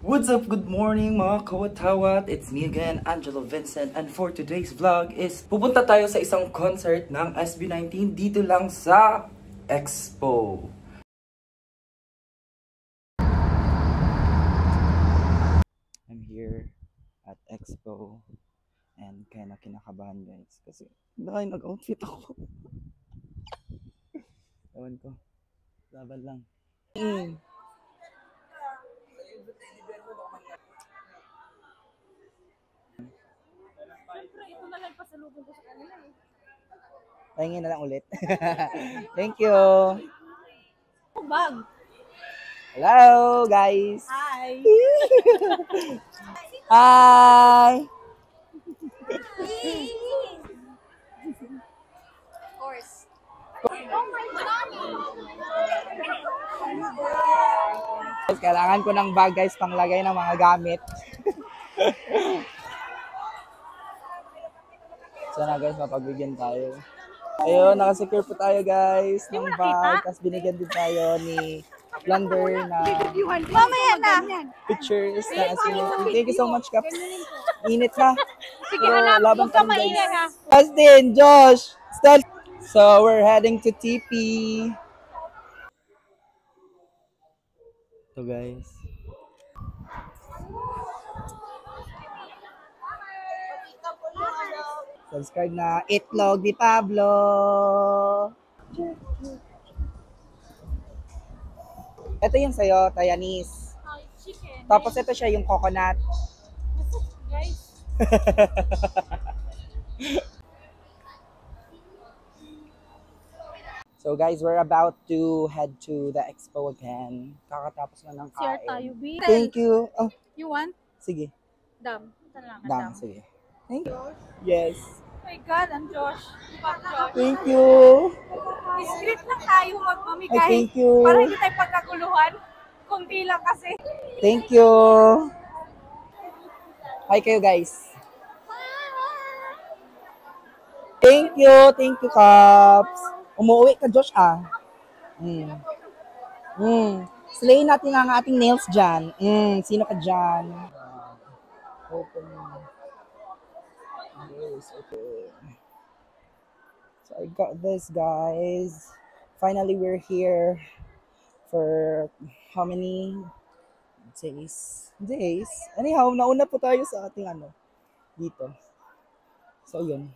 What's up? Good morning mga kawat-hawat. It's me again, Angelo Vincent. And for today's vlog is pupunta tayo sa isang concert ng SB19 dito lang sa Expo. I'm here at Expo and kaya kinakabahan guys kasi nag-outfit ako. Ewan ko. Laban lang. Siyempre, ito na lang pasalubong ko sa kanila eh. Pahingin na lang ulit. Thank you. Bag. Hello, guys. Hi. Hi. Of course. Oh my God. Kailangan ko ng bag guys panglagay ng mga gamit. Sana guys mapagbigyan tayo. Ayun, nakasecure po tayo guys ng bag. Tapos binigyan din tayo ni Plunder na Mamaya na. pictures na SB19. Thank you so much, Caps. Init na. Sige, hanap. Laban Huwag ka pa rin, maingay ha. Justin, Josh, Stan. So we're heading to TP. So guys. Subscribe na Itlog ni Pablo. Ito yung sa'yo, Tayanis. Chicken. Tapos ito siya yung coconut. Guys. So guys, we're about to head to the expo again. Kakatapos na ng Share kain. tayo, B. Thank you. Oh, You want? sige. Dam. Ito lang. Dam, sige. Thank you. Yes. Oh my God, ang Josh. Josh. Thank you. Discreet lang tayo magmamigay. Ay, thank you. Para hindi tayo pagkaguluhan. Kunti lang kasi. Thank you. Hi kayo guys. Thank you. Thank you, Caps. Umuwi ka, Josh, ah. Slay natin ang ating nails dyan. Sino ka dyan? Open. Yes, okay. So I got this, guys. Finally, we're here for how many days? Anyhow, nauna po tayo sa ating dito. So yun,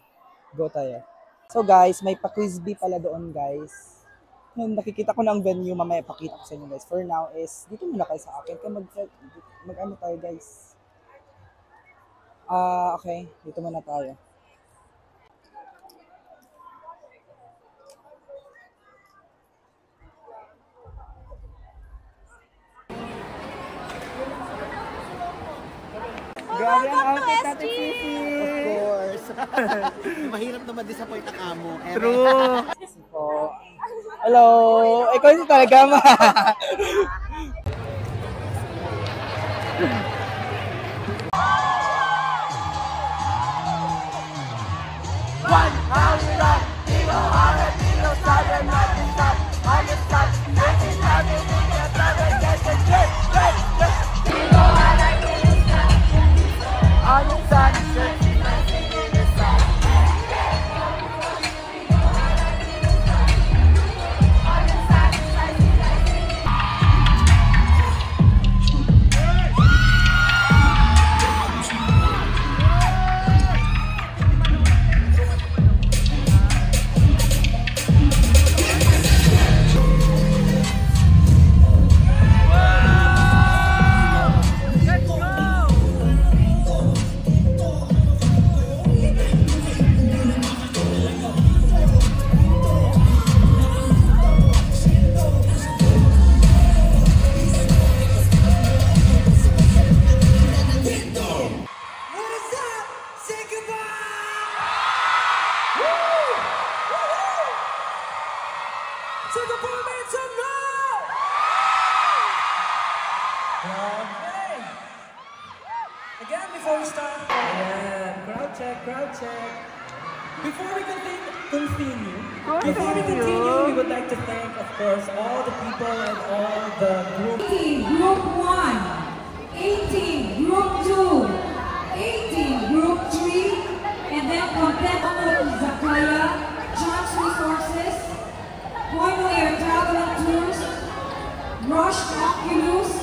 go tayo. So guys, may pa-quiz bee pala doon guys. Nakikita ko ng venue, mamaya pakita ko sa inyo guys. For now is, dito muna kayo sa akin. Kaya mag-ano tayo guys. Okay, dito muna tayo. Grabe ang outfit natin, Fifi! Of course. Mahirap naman disappoint ang amo. True! So, hello! Ikaw yung talaga ma! Again, before we start, crowd check. Before we continue, we would like to thank, of course, all the people and all the group. Group 1, rush, you lose.